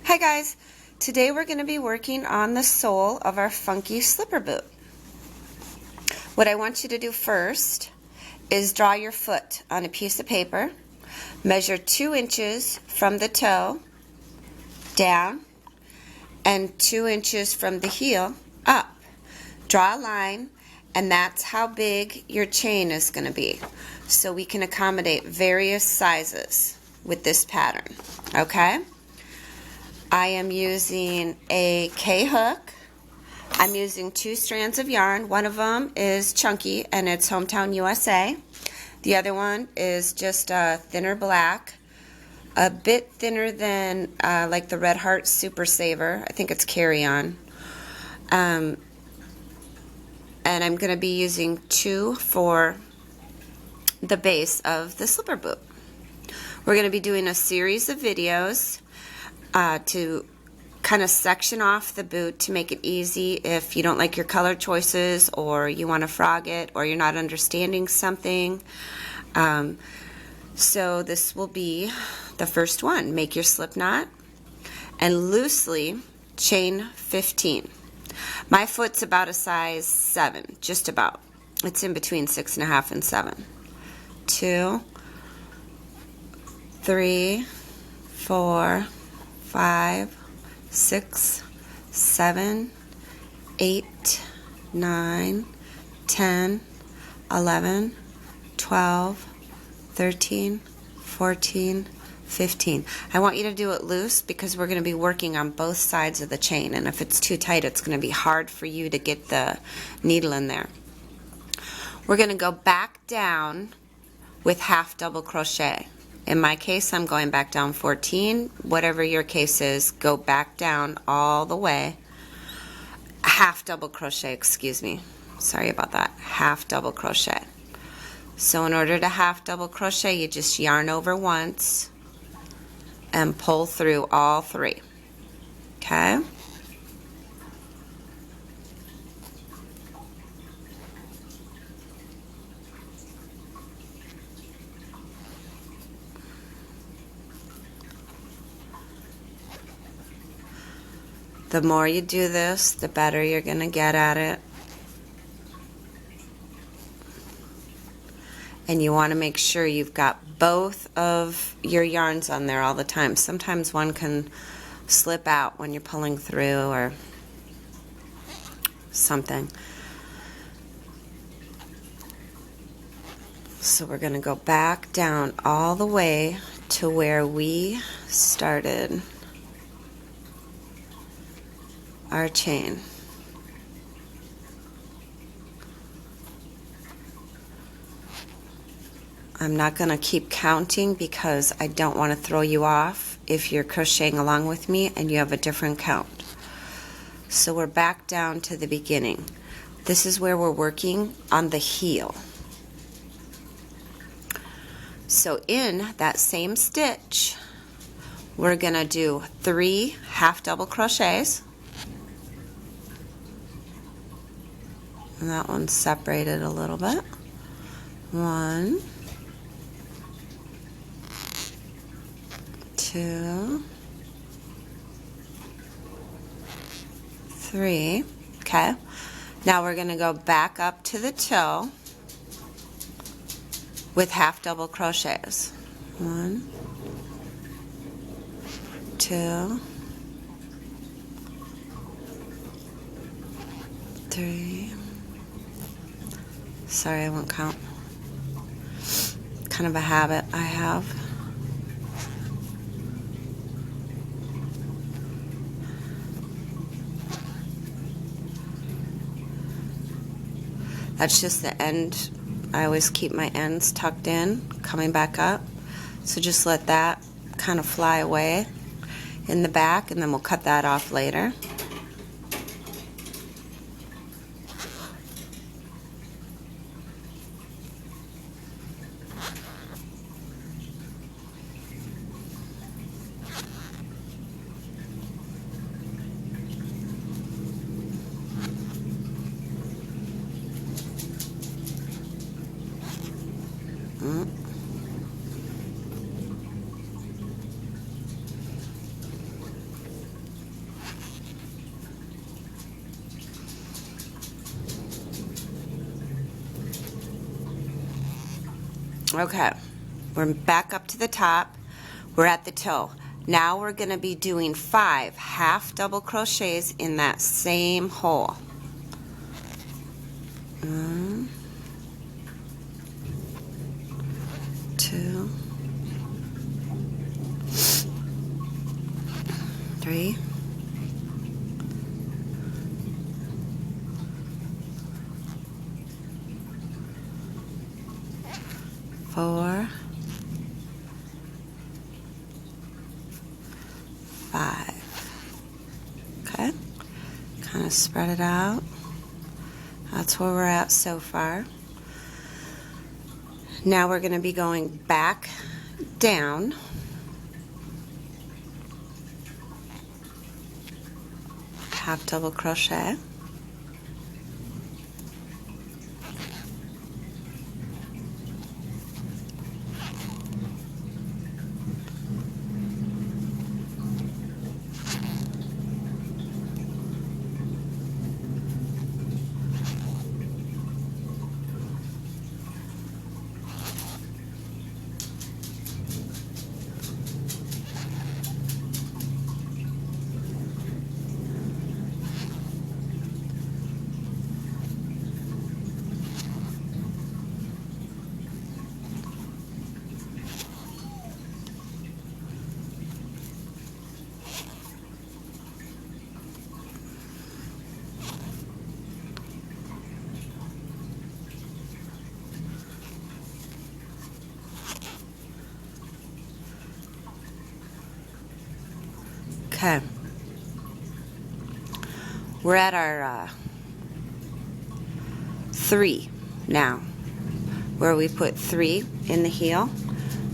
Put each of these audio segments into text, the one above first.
Hi guys, today we're going to be working on the sole of our funky slipper boot. What I want you to do first is draw your foot on a piece of paper, measure 2 inches from the toe down and 2 inches from the heel up. Draw a line, and that's how big your chain is going to be, so we can accommodate various sizes with this pattern. Okay? I am using a K-hook. I'm using 2 strands of yarn. One of them is chunky and it's Hometown USA. The other one is just thinner black, a bit thinner than like the Red Heart Super Saver. I think it's carry-on. And I'm going to be using 2 for the base of the slipper boot. We're going to be doing a series of videos to kind of section off the boot to make it easy if you don't like your color choices, or you want to frog it, or you're not understanding something. So this will be the first one. Make your slip knot and loosely chain 15. My foot's about a size 7, just about. It's in between 6.5 and 7. 2, 3, 4, 5, 6, 7, 8, 9, 10, 11, 12, 13, 14, 15. I want you to do it loose because we're going to be working on both sides of the chain, and if it's too tight, it's going to be hard for you to get the needle in there. We're going to go back down with half double crochet. In my case, I'm going back down 14. Whatever your case is, go back down all the way. Half double crochet, excuse me. Sorry about that. Half double crochet. So in order to half double crochet, you just yarn over once and pull through all 3. Okay? The more you do this, the better you're going to get at it. And you want to make sure you've got both of your yarns on there all the time. Sometimes one can slip out when you're pulling through or something. So we're going to go back down all the way to where we started our chain. I'm not going to keep counting because I don't want to throw you off if you're crocheting along with me and you have a different count. So we're back down to the beginning. This is where we're working on the heel. So in that same stitch, we're going to do 3 half double crochets. And that one's separated a little bit. 1, 2, 3. Okay. Now we're going to go back up to the toe with half double crochets. 1, 2, 3. Sorry, I won't count. Kind of a habit I have. That's just the end. I always keep my ends tucked in, coming back up. So just let that kind of fly away in the back, and then we'll cut that off later. Okay, we're back up to the top. We're at the toe. Now we're going to be doing 5 half double crochets in that same hole. 1, 2, 3, 4, 5. Okay, kind of spread it out. That's where we're at so far. Now we're going to be going back down. Half double crochet. Okay, we're at our 3 now, where we put 3 in the heel.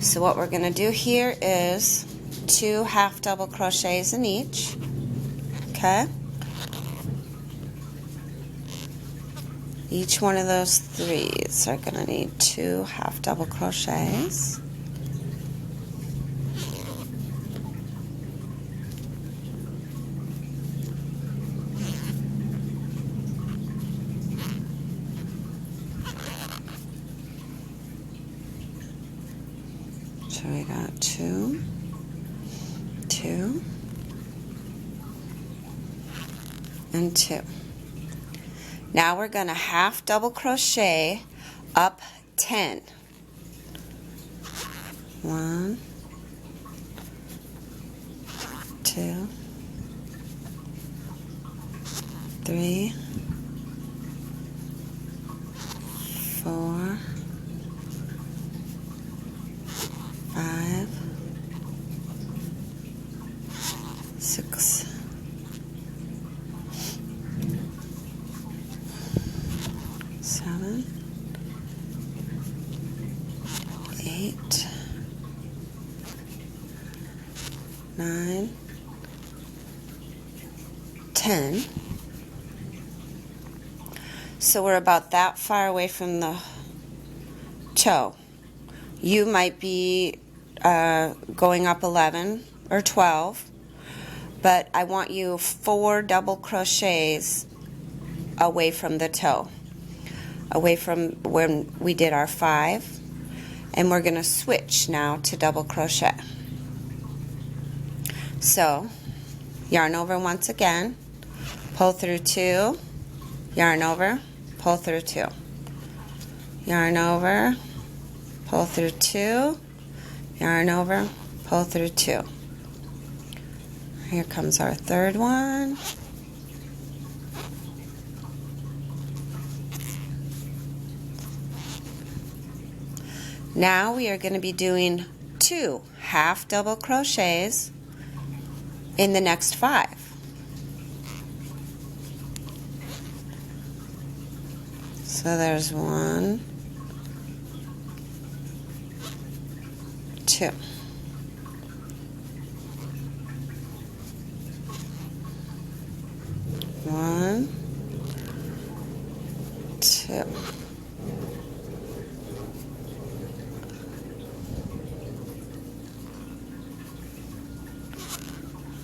So what we're going to do here is 2 half double crochets in each. Okay, each one of those 3s are going to need 2 half double crochets. So we got 2, 2, and 2. Now we're going to half double crochet up 10. 1, 2, 3, 4, 5, 6, 7, 8, 9, 10. So we're about that far away from the toe. You might be going up 11 or 12, but I want you 4 double crochets away from the toe, away from when we did our 5, and we're going to switch now to double crochet. So yarn over once again, pull through 2, yarn over, pull through 2, yarn over, pull through 2, yarn over, pull through 2. Here comes our 3rd one. Now we are going to be doing 2 half double crochets in the next 5. So there's 1, 2. 1, 2.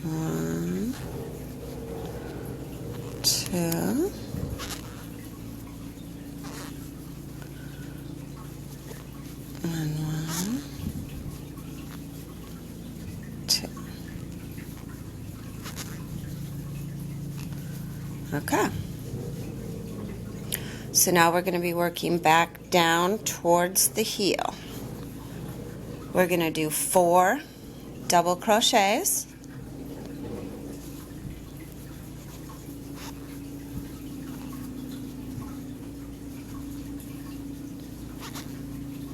1, 2. And Okay. So now we're going to be working back down towards the heel. We're going to do 4 double crochets.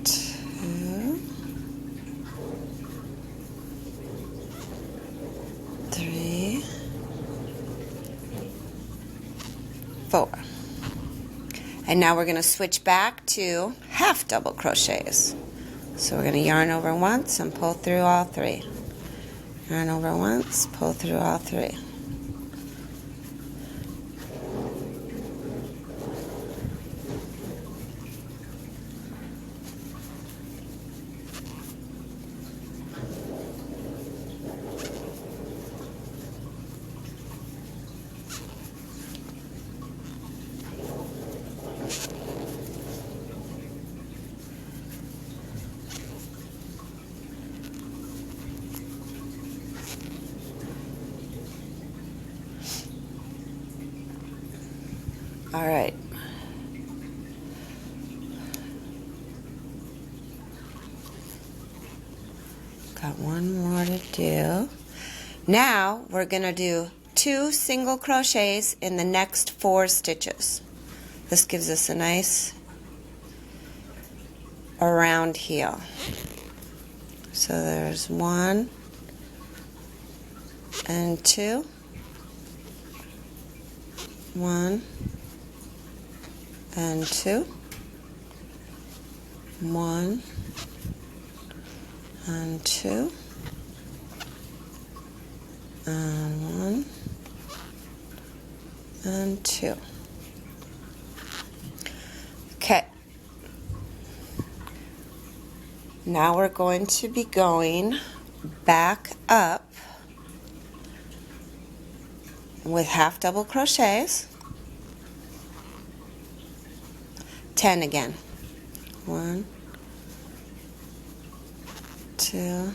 Two, 3, 4. And now we're going to switch back to half double crochets. So we're going to yarn over once and pull through all 3. Yarn over once, pull through all 3. All right. Got one more to do. Now we're going to do 2 single crochets in the next 4 stitches. This gives us a nice around heel. So there's 1 and 2. 1 and 2. 1 and 2. And 1 and 2. Okay. Now we're going to be going back up with half double crochets. 10 again. 1, 2,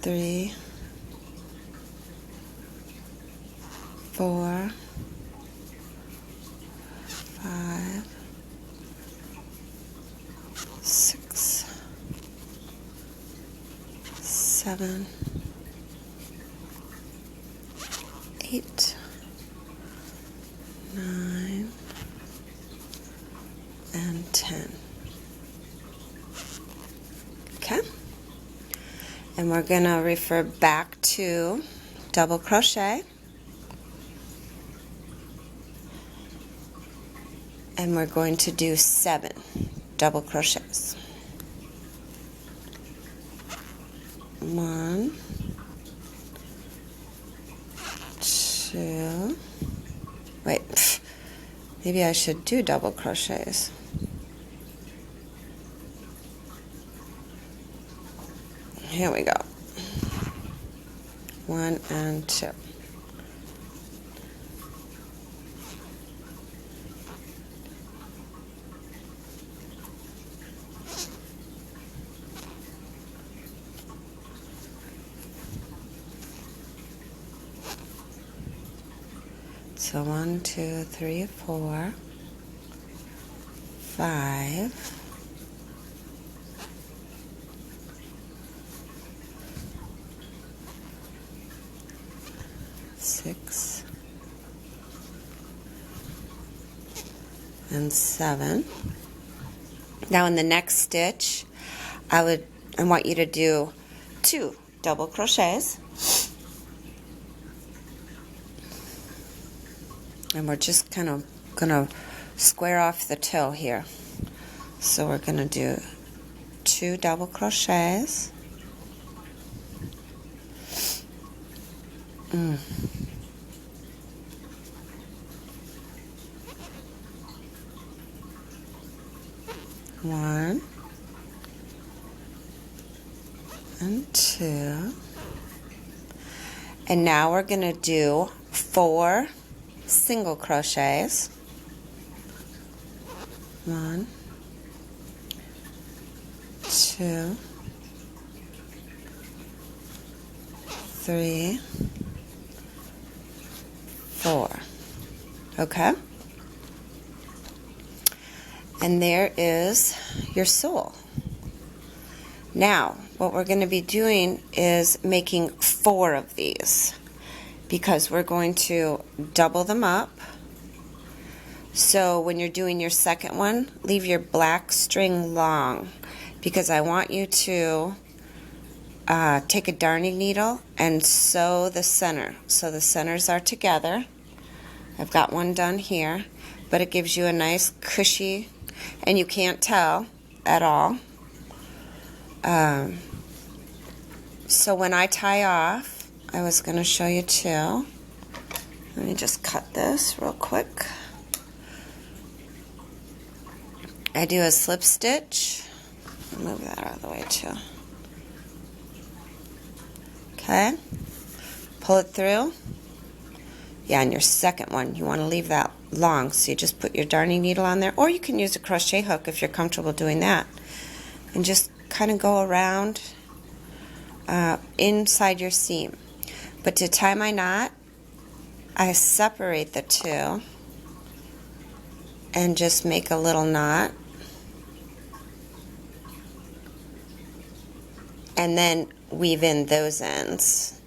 3, 4, 5, 6, 7, 8, 9, and 10. Okay. And we're going to refer back to double crochet. And we're going to do 7 double crochets. 1, 2, wait, maybe I should do double crochets. Here we go. 1 and 2. So 1, 2, 3, 4, 5, 6, and 7. Now in the next stitch, I want you to do 2 double crochets. And we're just kind of gonna square off the toe here. So we're gonna do 2 double crochets. One and 2. And now we're gonna do 4 single crochets. 1, 2, 3, 4. Okay? And there is your sole. Now, what we're going to be doing is making 4 of these because we're going to double them up. So when you're doing your second one, leave your black string long because I want you to take a darning needle and sew the center. So the centers are together. I've got one done here, but it gives you a nice cushy, and you can't tell at all. So when I tie off, I was going to show you too. Let me just cut this real quick. I do a slip stitch. I'll move that out of the way too. Okay. Pull it through. Yeah, and your second one, you want to leave that long, so you just put your darning needle on there, or you can use a crochet hook if you're comfortable doing that. And just kind of go around inside your seam. But to tie my knot, I separate the two and just make a little knot. And then weave in those ends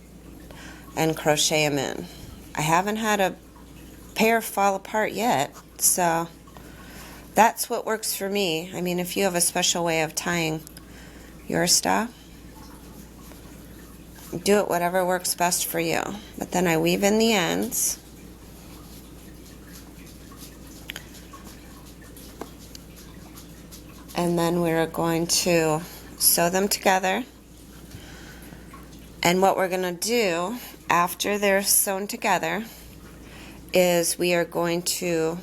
and crochet them in. I haven't had a pair fall apart yet, so that's what works for me. I mean, if you have a special way of tying your stuff, do it whatever works best for you. But then I weave in the ends. And then we're going to sew them together. And what we're going to do after they're sewn together is we are going to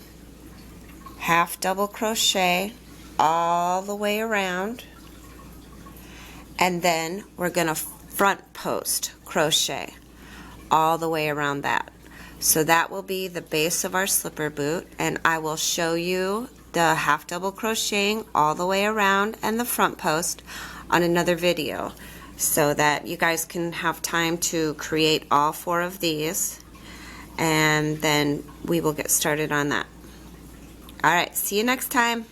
half double crochet all the way around, and then we're going to front post crochet all the way around that. So that will be the base of our slipper boot, and I will show you the half double crocheting all the way around and the front post on another video, so that you guys can have time to create all 4 of these, and then we will get started on that. Alright, see you next time.